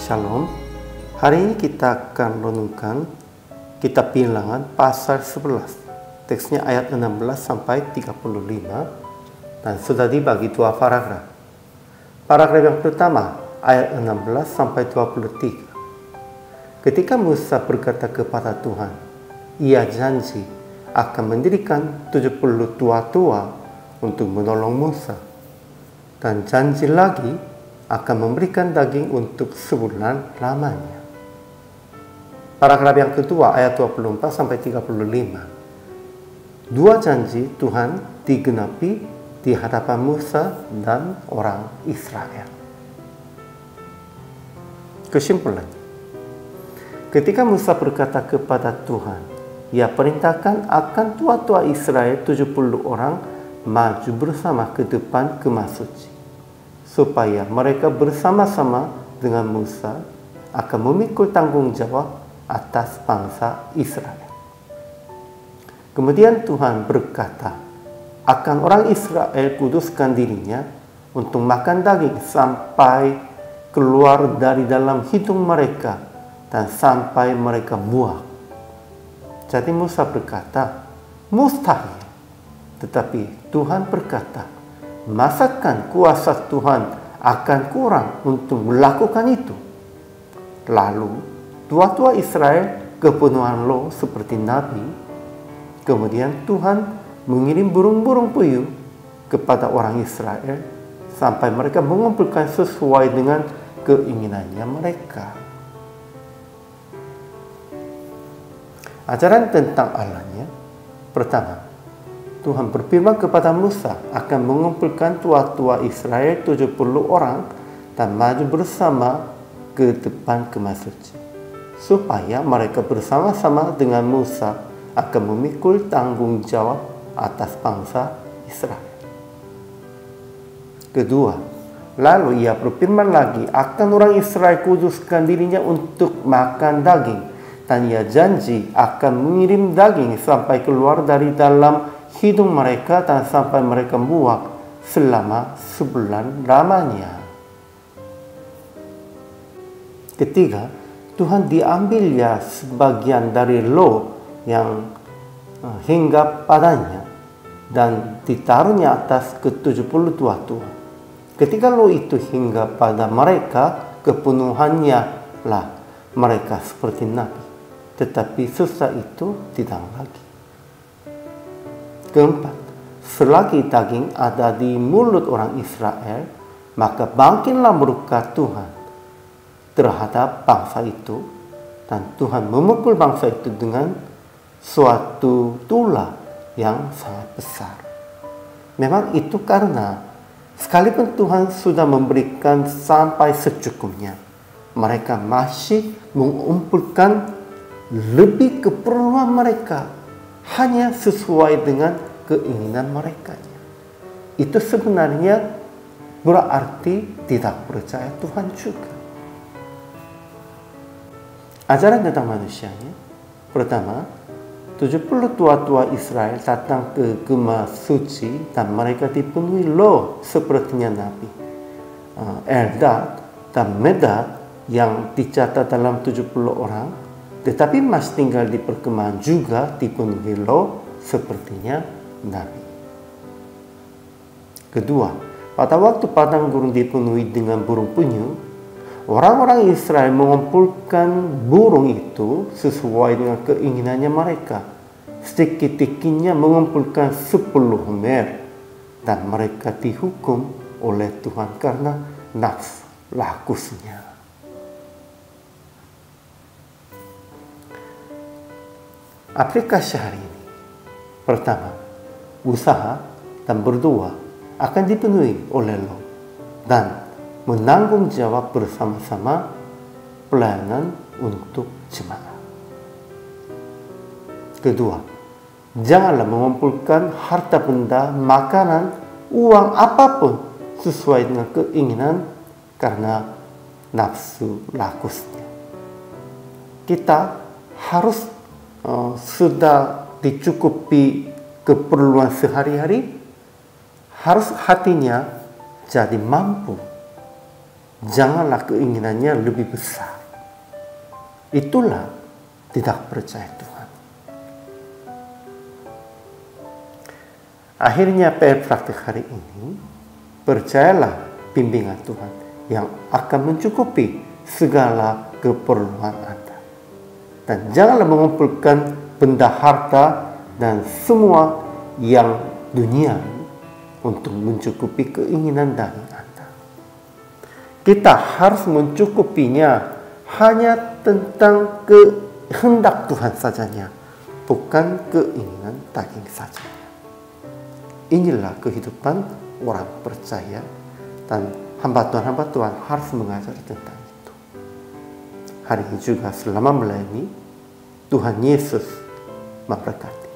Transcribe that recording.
Shalom. Hari ini kita akan renungkan kitab Bilangan pasal 11. Teksnya ayat 16 sampai 35 dan sudah dibagi dua paragraf. Paragraf yang pertama ayat 16 sampai 23. Ketika Musa berkata kepada Tuhan, ia janji akan mendirikan 70 tua-tua untuk menolong Musa, dan janji lagi akan memberikan daging untuk sebulan lamanya. Paragraf yang kedua ayat 24 sampai 35. Dua janji Tuhan digenapi di hadapan Musa dan orang Israel. Kesimpulan. Ketika Musa berkata kepada Tuhan, ia perintahkan akan tua-tua Israel 70 orang maju bersama ke depan kemah suci, supaya mereka bersama-sama dengan Musa akan memikul tanggung jawab atas bangsa Israel. Kemudian Tuhan berkata, akan orang Israel kuduskan dirinya untuk makan daging sampai keluar dari dalam hidung mereka dan sampai mereka buang. Jadi Musa berkata, mustahil. Tetapi Tuhan berkata, masakan kuasa Tuhan akan kurang untuk melakukan itu? Lalu, tua-tua Israel kepenuhan loh seperti Nabi. Kemudian Tuhan mengirim burung-burung puyuh kepada orang Israel sampai mereka mengumpulkan sesuai dengan keinginannya mereka. Ajaran tentang Allahnya. Pertama, Tuhan berfirman kepada Musa akan mengumpulkan tua-tua Israel 70 orang dan maju bersama ke depan kemah suci, supaya mereka bersama-sama dengan Musa akan memikul tanggung jawab atas bangsa Israel. Kedua, lalu ia berfirman lagi akan orang Israel kuduskan dirinya untuk makan daging, dan ia janji akan mengirim daging sampai keluar dari dalam hidung mereka dan sampai mereka buang selama sebulan lamanya. Ketiga, Tuhan diambilnya sebagian dari loh yang hinggap padanya dan ditaruhnya atas ke-70 tua-tua. Ketika loh itu hinggap pada mereka, kepenuhannya lah mereka seperti Nabi. Tetapi sesudah itu tidak lagi. Keempat, selagi daging ada di mulut orang Israel, maka bangkitlah murka Tuhan terhadap bangsa itu, dan Tuhan memukul bangsa itu dengan suatu tulah yang sangat besar. Memang itu karena sekalipun Tuhan sudah memberikan sampai secukupnya, mereka masih mengumpulkan lebih keperluan mereka hanya sesuai dengan keinginan mereka. Itu sebenarnya berarti tidak percaya Tuhan juga. Ajaran tentang manusianya. Pertama, 70 tua-tua Israel datang ke kemah suci dan mereka dipenuhi loh sepertinya Nabi. Eldad dan Medad yang dicatat dalam 70 orang, tetapi masih tinggal di perkemahan juga dipenuhi loh sepertinya Nabi. Kedua, pada waktu padang gurun dipenuhi dengan burung puyuh, orang-orang Israel mengumpulkan burung itu sesuai dengan keinginannya mereka. Sedikit-sedikitnya mengumpulkan 10 mer, dan mereka dihukum oleh Tuhan karena nafsu rakusnya. Aplikasi hari ini. Pertama, usaha dan berdoa akan dipenuhi oleh loh dan menanggung jawab bersama-sama pelayanan untuk jemaat. Kedua, janganlah mengumpulkan harta benda, makanan, uang apapun sesuai dengan keinginan karena nafsu rakusnya. Kita harus sudah dicukupi keperluan sehari-hari, harus hatinya jadi mampu janganlah keinginannya lebih besar. Itulah tidak percaya Tuhan. Akhirnya PR praktik hari ini, percayalah bimbingan Tuhan yang akan mencukupi segala keperluan Anda. Dan janganlah mengumpulkan benda harta dan semua yang dunia untuk mencukupi keinginan daging Anda. Kita harus mencukupinya hanya tentang kehendak Tuhan sajanya, bukan keinginan daging sajanya. Inilah kehidupan orang percaya, dan hamba Tuhan harus mengajar tentang itu. Hari ini juga selama melayani, Tuhan Yesus memberkati.